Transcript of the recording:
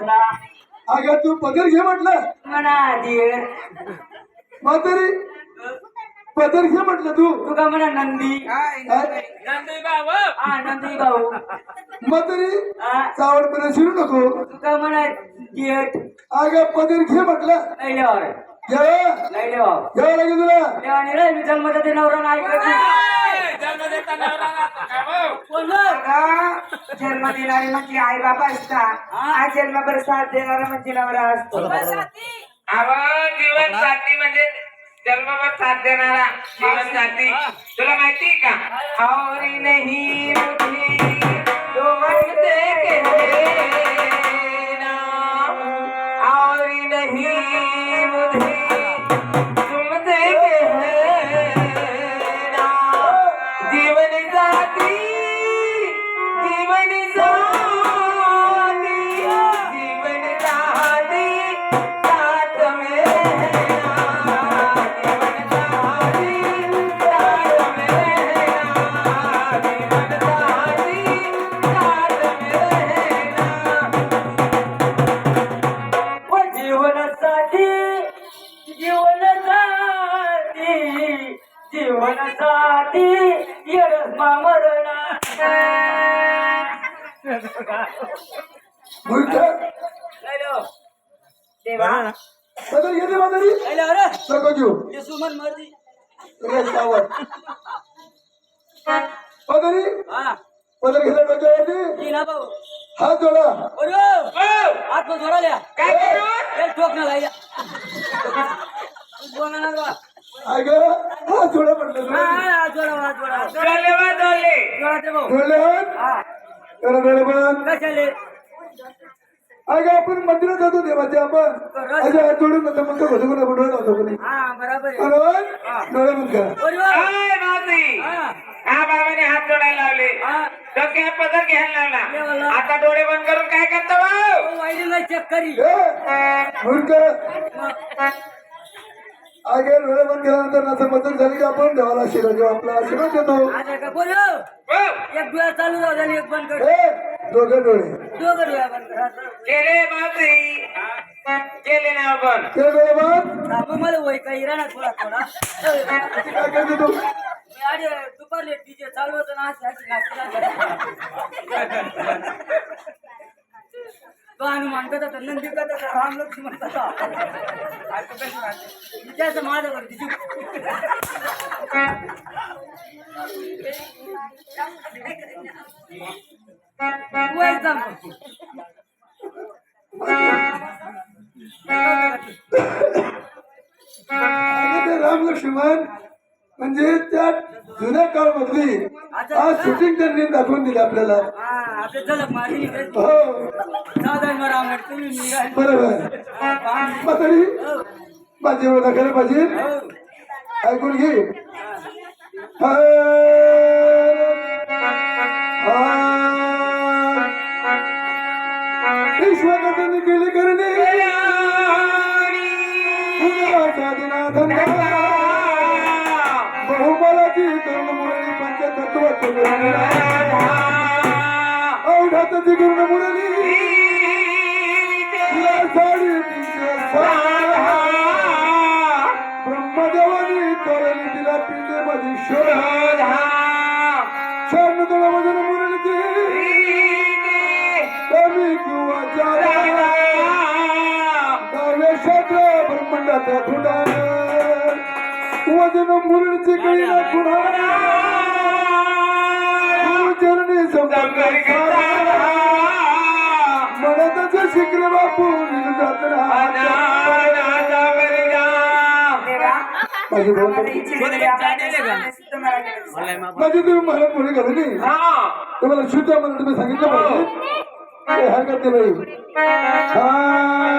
म्हणला अगं तू पदर घे म्हटलं म्हणा दीड म्हातारी पदर घे म्हटलं तू तुका म्हणा नंदी नंदी बाबा हा नंदी भाऊ म्हातारी हा चावडपणे शिरू नको तुका म्हणा दीड अगं पदर घे म्हटलं लैल्यावर घ्या लैल्यावर घ्यावं लागेल तुला देवाने रे मी जन्मता ते नवरा नाही जन्म देताना जन्म देणारे म्हणजे आई बाबा असतात आज जन्मभर साथ देणारा म्हणजे नवरा असतो जीवन साथी म्हणजे जन्मभर साथ देणारा जीवन साथी तुला माहिती का और नहीं मुझे तुमसे कहना और नहीं मुझे तुमसे कहना जीवन साथी जीवन साथी जीवन साथी साथ में रहना जीवन साथी साथ में रहना जीवन साथी साथ में रहना वो जीवनासाठी जीवनासाठी जीवनासाठी येडच मामरणा मूर्ख देवा पदर घेते म्हातारी नको घेऊ सुमन मर्दी तुला सावध म्हातारी हा पदर घेतला डोक्यावरती ना भाऊ हात जोडा आत्म जोडाल्या काय करू ठोक ना लाईया बोला ना बा अगं हात जोडा म्हटलं हा तुला हा जोडा जोडा डोले वा डोले जोडा ते भाऊ डोळे हात हा जरा डोळे बंद कशाले अगं आपण मंदिरात जातो देवाचे आपण अशा हात जोडून नंतर मग भजू कोणी आपण डोळे लावतो कोणी हा बरोबर आहे बरोबर डोळे बंद करा ओय मावशी हा हा बाबाने हात जोडायला लावले हा डोक्यात पदर घ्यायला लावला. लावला आता डोळे बंद करून काय करतो भाऊ वाईला चेक करी ए, मूर्ख अगे डोळे बंद केल्यानंतर नंतर बदल झाली की आपण देवाला आशीर्वाद देऊ आपला आशीर्वाद देतो आता का बोल हो. एक डोळा चालू राहू आणि एक बंद कर ए दोघे डोळे दोघं डोळा बंद कर केले मावशी केले ना आपण ते डोळे बंद मग मला वय काही राहणार थोडा थोडा काय करते तू मी आधी दुपारले डीजे चालू होतं ना अशी अशी नाचते तो हनुमान करत होता नंदी करत होता राम लक्ष्मण करत होता त्याचं माझ्यावर तिची वय जमतो अगे ते राम लक्ष्मण म्हणजे त्या जुन्या काळामधली आज शूटिंग त्यांनी दाखवून दिली आपल्याला हा आपले झलक मारली हो साधारण राम तुम्ही मी राहील बरोबर म्हातारी माझी एवढं खरं पाहिजे ऐकून घे ईश्वराने केले करणे बहुमालाची तरुण मुरली पंचतत्व औढाताची गुरुण मुरली साडी ब्रह्मदेवानी तोरली तिला पिंडे मध्ये शोधा छान तळामधून मुरली कमी किंवा जादा काव्यशास्त्र ब्रह्मांडाचा ठुडाण वजन मुरळीची कळी चरणी म्हणतच शिक्र बापू निघ जात माझी तुम्ही मला पुढे घालू नये तुम्हाला शुद्ध मला तुम्ही सांगितलं पाहिजे हरकत नाही बाई हा